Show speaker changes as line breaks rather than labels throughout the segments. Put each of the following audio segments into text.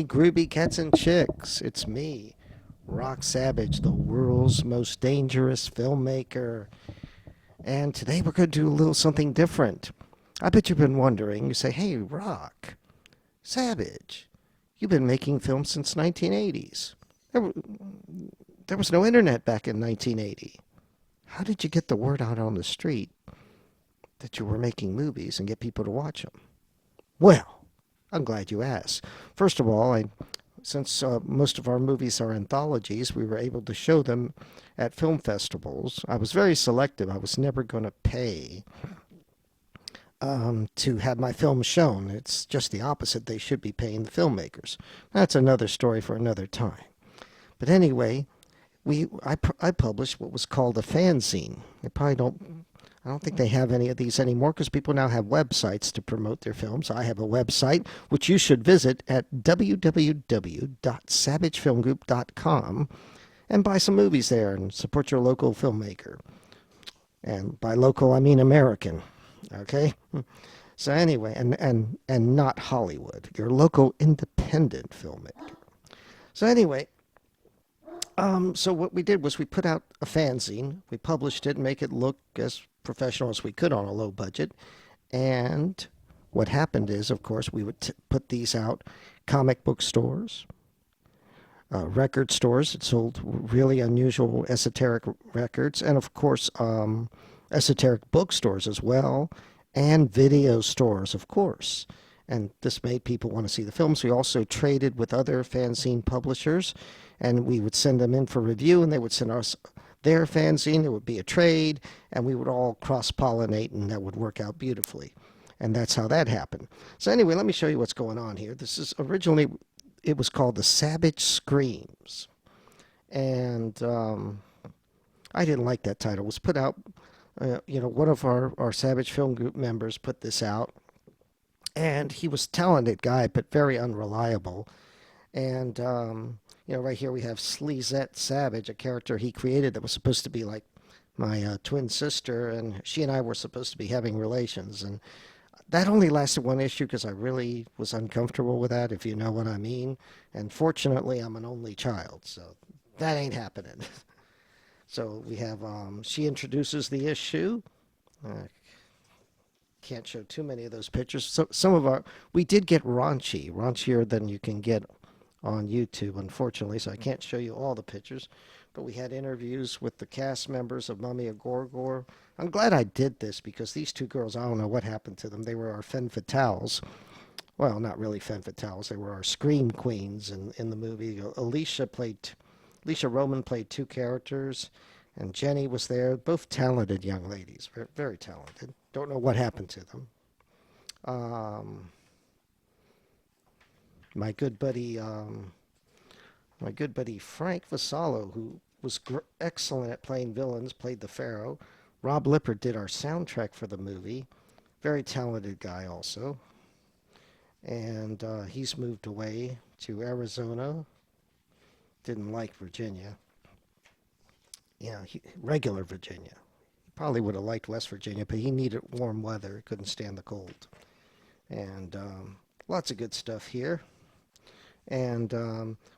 Hey, groovy cats and chicks, it's me, Rock Savage, the world's most dangerous filmmaker. And today we're going to do a little something different. I bet you've been wondering. You say, hey, Rock, Savage, you've been making films since 1980s. There was no internet back in 1980. How did you get the word out on the street that you were making movies and get people to watch them? Well, I'm glad you asked. First of all, since most of our movies are anthologies, we were able to show them at film festivals. I was very selective. I was never going to pay to have my film shown. It's just the opposite. They should be paying the filmmakers. That's another story for another time. But anyway, I published what was called a fanzine. I don't think they have any of these anymore because people now have websites to promote their films. I have a website which you should visit at www.savagefilmgroup.com and buy some movies there and support your local filmmaker. And by local, I mean American. Okay? So anyway, and not Hollywood, your local independent filmmaker. So anyway, so what we did was we put out a fanzine. We published it and make it look as professional as we could on a low budget. And what happened is, of course, we would put these out comic book stores, record stores that sold really unusual esoteric records, and of course, esoteric bookstores as well, and video stores, of course. And this made people want to see the films. We also traded with other fanzine publishers, and we would send them in for review, and they would send us their fanzine. It would be a trade, and we would all cross-pollinate, and that would work out beautifully. And that's how that happened. So anyway, let me show you what's going on here. This is originally, it was called The Savage Screams. And I didn't like that title. It was put out, one of our Savage Film Group members put this out. And he was a talented guy, but very unreliable. And, right here we have Sleazette Savage, a character he created that was supposed to be like my twin sister, and she and I were supposed to be having relations. And that only lasted one issue because I really was uncomfortable with that, if you know what I mean. And fortunately, I'm an only child, so that ain't happening. So we have, she introduces the issue. Can't show too many of those pictures. So we did get raunchier than you can get on YouTube, unfortunately, so I can't show you all the pictures. But we had interviews with the cast members of Mummy of Gorgor. I'm glad I did this because these two girls, I don't know what happened to them. They were our femme fatales. Well, not really femme fatales. They were our scream queens in the movie. Alicia Roman played two characters, and Jenny was there. Both talented young ladies, very, very talented. Don't know what happened to them. My good buddy Frank Vassallo, who was excellent at playing villains, played the Pharaoh. Rob Lippert did our soundtrack for the movie. Very talented guy also. And he's moved away to Arizona. Didn't like Virginia. Regular Virginia. Probably would have liked West Virginia, but he needed warm weather. Couldn't stand the cold. And lots of good stuff here. And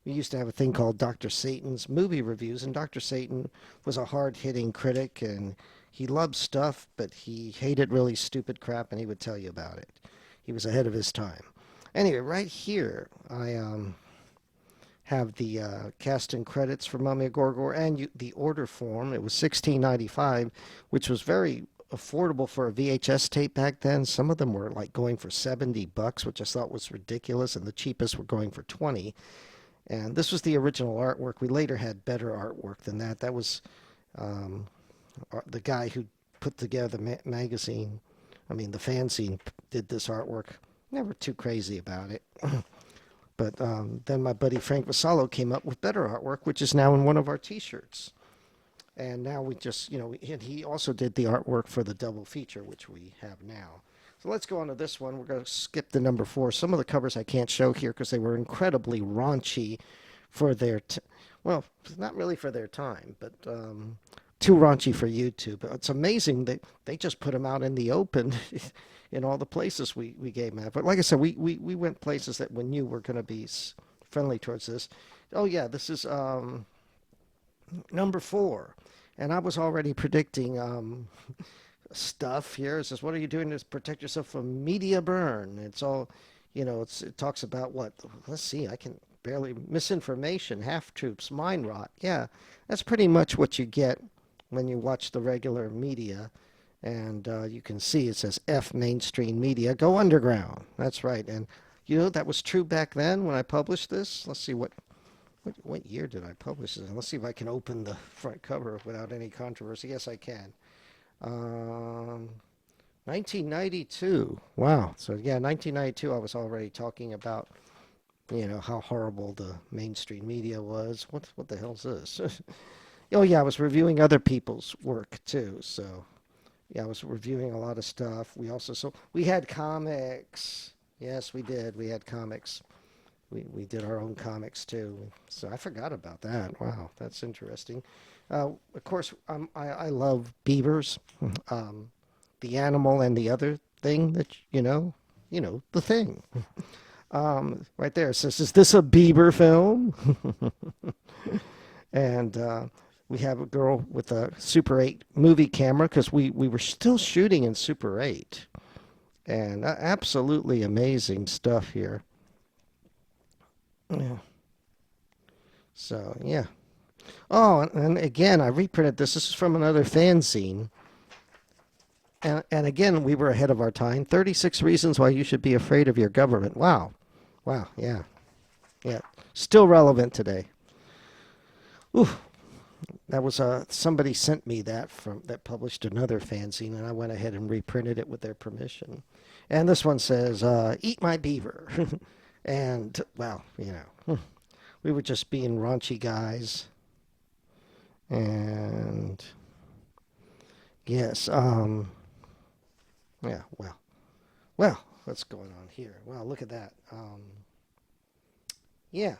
we used to have a thing called Dr. Satan's Movie Reviews, and Dr. Satan was a hard-hitting critic, and he loved stuff, but he hated really stupid crap, and he would tell you about it. He was ahead of his time. Anyway, right here, I have the cast and credits for Mummy of Gorgor and the order form. It was $16.95, which was very affordable for a VHS tape back then. Some of them were like going for $70, which I thought was ridiculous, and the cheapest were going for $20. And this was the original artwork. We later had better artwork than that. That was the guy who put together the magazine. I mean, the fanzine did this artwork. Never too crazy about it. But then my buddy Frank Vassallo came up with better artwork, which is now in one of our T-shirts. And now we just, and he also did the artwork for the double feature, which we have now. So let's go on to this one. We're going to skip the number 4. Some of the covers I can't show here because they were incredibly raunchy for their, well, not really for their time, but too raunchy for YouTube. It's amazing that they just put them out in the open in all the places we gave them at. But like I said, we went places that we knew were going to be friendly towards this. Oh yeah, this is number 4, and I was already predicting stuff here. It says, "What are you doing to protect yourself from media burn?" It's all, it talks about what? Let's see, I can barely misinformation, half truths, mind rot. Yeah, that's pretty much what you get when you watch the regular media. And you can see it says F mainstream media, go underground. That's right. And that was true back then when I published this. Let's see what year did I publish this? Let's see if I can open the front cover without any controversy. Yes, I can. Um, 1992. Wow. So yeah, 1992. I was already talking about how horrible the mainstream media was. What the hell's this? Oh yeah, I was reviewing other people's work too. So yeah, I was reviewing a lot of stuff. We had comics. Yes, we did. We had comics. We did our own comics too. So I forgot about that. Wow, that's interesting. Of course, I love beavers, um, the animal and the other thing that the thing. Right there it says, "Is this a beaver film?" And we have a girl with a Super 8 movie camera because we were still shooting in Super 8. And absolutely amazing stuff here. Yeah. So, yeah. Oh, and again, I reprinted this. This is from another fanzine. And again, we were ahead of our time. 36 reasons why you should be afraid of your government. Wow. Wow. Yeah. Yeah. Still relevant today. Ooh, that was somebody sent me that published another fanzine, and I went ahead and reprinted it with their permission. And this one says, "Eat my beaver," and well, we were just being raunchy guys, and yes, yeah, well, what's going on here? Wow, look at that. Yeah,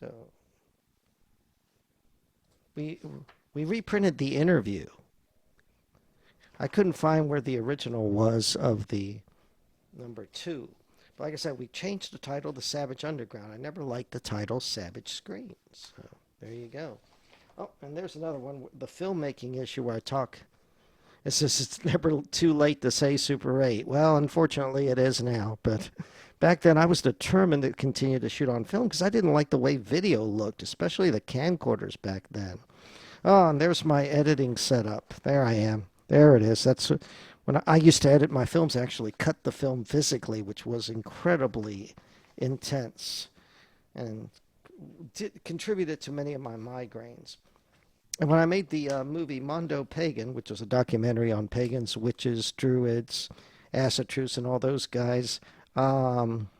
so we we reprinted the interview. I couldn't find where the original was of the number 2. But like I said, we changed the title to Savage Underground. I never liked the title Savage Screams. So there you go. Oh, and there's another one, the filmmaking issue where I talk. It says it's never too late to say Super 8. Well, unfortunately, it is now. But back then, I was determined to continue to shoot on film because I didn't like the way video looked, especially the camcorders back then. Oh, and there's my editing setup. There I am. There it is. That's when I used to edit my films. I actually cut the film physically, which was incredibly intense and contributed to many of my migraines. And when I made the movie Mondo Pagan, which was a documentary on pagans, witches, druids, Asatruths, and all those guys, um,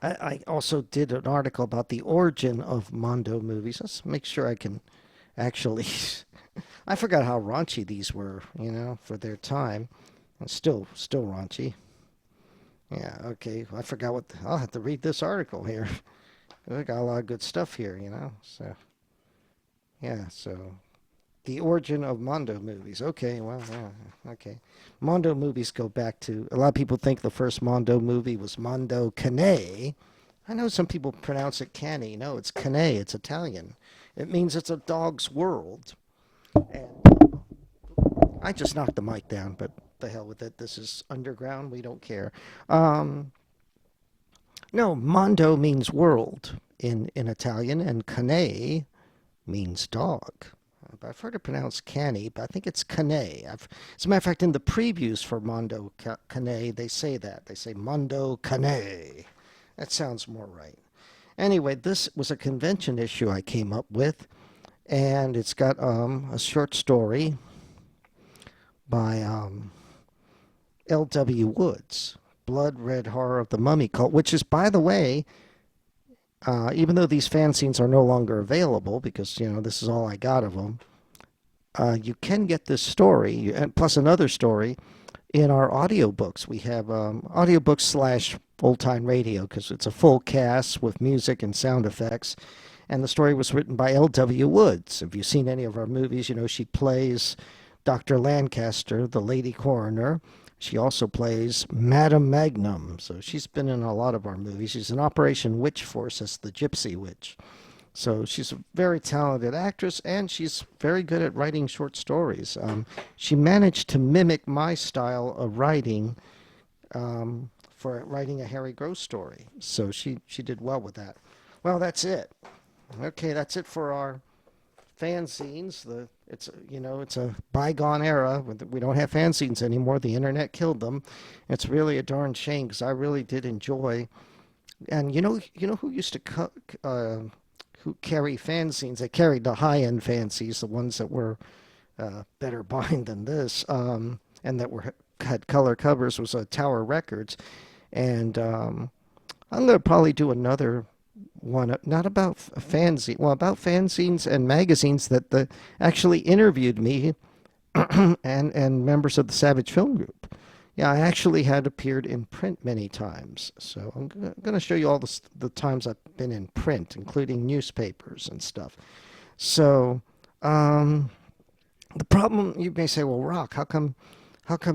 I also did an article about the origin of Mondo movies. Let's make sure I can actually. I forgot how raunchy these were, for their time. And still raunchy. Yeah, okay. I forgot I'll have to read this article here. I got a lot of good stuff here, So, yeah, so the origin of Mondo movies. Okay, well, yeah, okay. Mondo movies go back to, a lot of people think the first Mondo movie was Mondo Cane. I know some people pronounce it canny. No, it's cane. It's Italian. It means it's a dog's world. And I just knocked the mic down, but the hell with it. This is underground. We don't care. Um, no, mondo means world in Italian, and cane means dog. I've heard it pronounced canny, but I think it's cane. As a matter of fact, in the previews for Mondo Cane, they say that. They say Mondo Cane. That sounds more right. Anyway, this was a convention issue I came up with, and it's got a short story by L.W. Woods, Blood Red Horror of the Mummy Cult, which is, by the way, even though these fanzines are no longer available because, this is all I got of them, you can get this story, and plus another story, in our audiobooks. We have audiobooks slash old-time radio because it's a full cast with music and sound effects. And the story was written by L.W. Woods. If you've seen any of our movies, she plays Dr. Lancaster, the lady coroner. She also plays Madame Magnum. So she's been in a lot of our movies. She's in Operation Witch Force as the Gypsy Witch. So she's a very talented actress, and she's very good at writing short stories. She managed to mimic my style of writing for writing a Harry Gross story. So she did well with that. Well, that's it. Okay, that's it for our fanzines. It's a bygone era. We don't have fanzines anymore. The internet killed them. It's really a darn shame because I really did enjoy. And you know who used to who carry fanzines? They carried the high-end fanzines, the ones that were better bind than this, and that were had color covers. Was Tower Records, and I'm going to probably do another one, not about fanzine, well, about fanzines and magazines that actually interviewed me and members of the Savage Film Group. Yeah, I actually had appeared in print many times. So I'm going to show you all the times I've been in print, including newspapers and stuff. So the problem, you may say, well, Rock, how come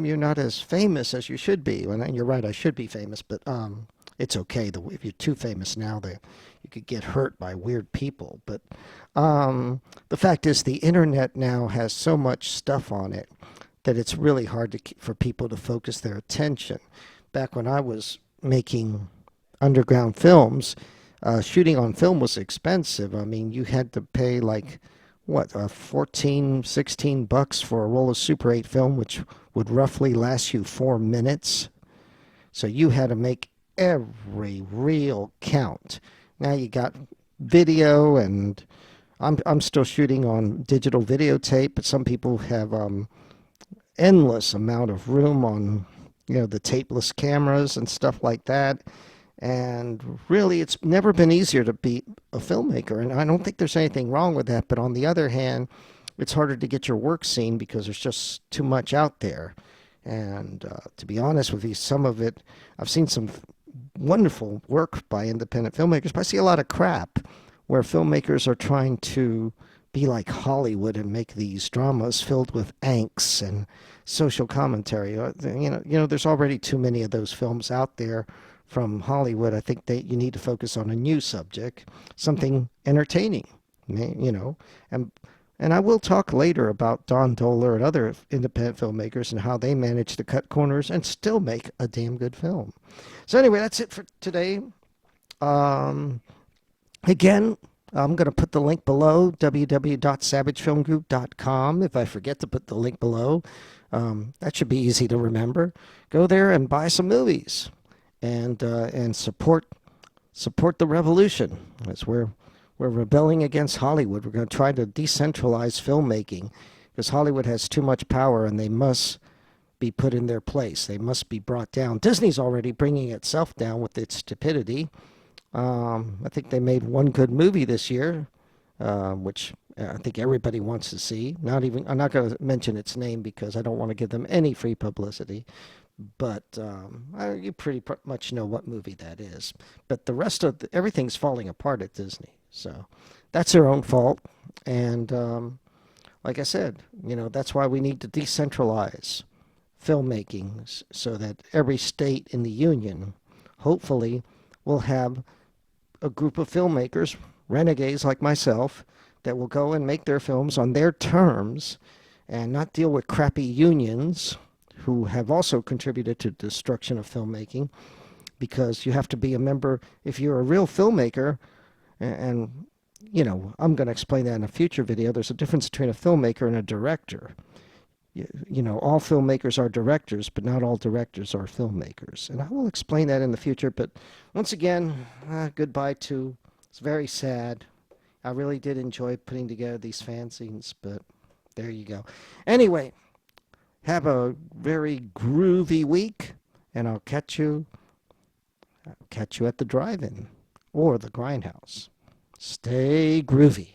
you're not as famous as you should be? Well, you're right, I should be famous, but it's okay. If you're too famous now, you could get hurt by weird people. But the fact is, the internet now has so much stuff on it that it's really hard for people to focus their attention. Back when I was making underground films, shooting on film was expensive. I mean, you had to pay like, what, 14, 16 bucks for a roll of Super 8 film, which would roughly last you 4 minutes. So you had to make every reel count. Now you got video, and I'm still shooting on digital videotape, but some people have endless amount of room on the tapeless cameras and stuff like that. And really, it's never been easier to be a filmmaker, and I don't think there's anything wrong with that. But on the other hand, it's harder to get your work seen because there's just too much out there. And to be honest with you, some of it, I've seen some wonderful work by independent filmmakers, but I see a lot of crap where filmmakers are trying to be like Hollywood and make these dramas filled with angst and social commentary. There's already too many of those films out there from Hollywood. I think that you need to focus on a new subject, something entertaining, and I will talk later about Don Dohler and other independent filmmakers and how they manage to cut corners and still make a damn good film. So anyway, that's it for today. Again, I'm going to put the link below, www.savagefilmgroup.com. If I forget to put the link below, that should be easy to remember. Go there and buy some movies and support the revolution. That's where we're rebelling against Hollywood. We're going to try to decentralize filmmaking because Hollywood has too much power and they must be put in their place. They must be brought down. Disney's already bringing itself down with its stupidity. I think they made one good movie this year, which I think everybody wants to see. I'm not going to mention its name because I don't want to give them any free publicity. But you pretty much know what movie that is. But the rest of everything's falling apart at Disney. So that's their own fault. And like I said, that's why we need to decentralize filmmaking so that every state in the union, hopefully, will have a group of filmmakers, renegades like myself, that will go and make their films on their terms and not deal with crappy unions who have also contributed to the destruction of filmmaking, because you have to be a member if you're a real filmmaker. And I'm going to explain that in a future video. There's a difference between a filmmaker and a director. All filmmakers are directors, but not all directors are filmmakers. And I will explain that in the future. But once again, goodbye to, it's very sad. I really did enjoy putting together these fanzines, but there you go. Anyway, have a very groovy week, and I'll catch you at the drive-in or the grindhouse. Stay groovy.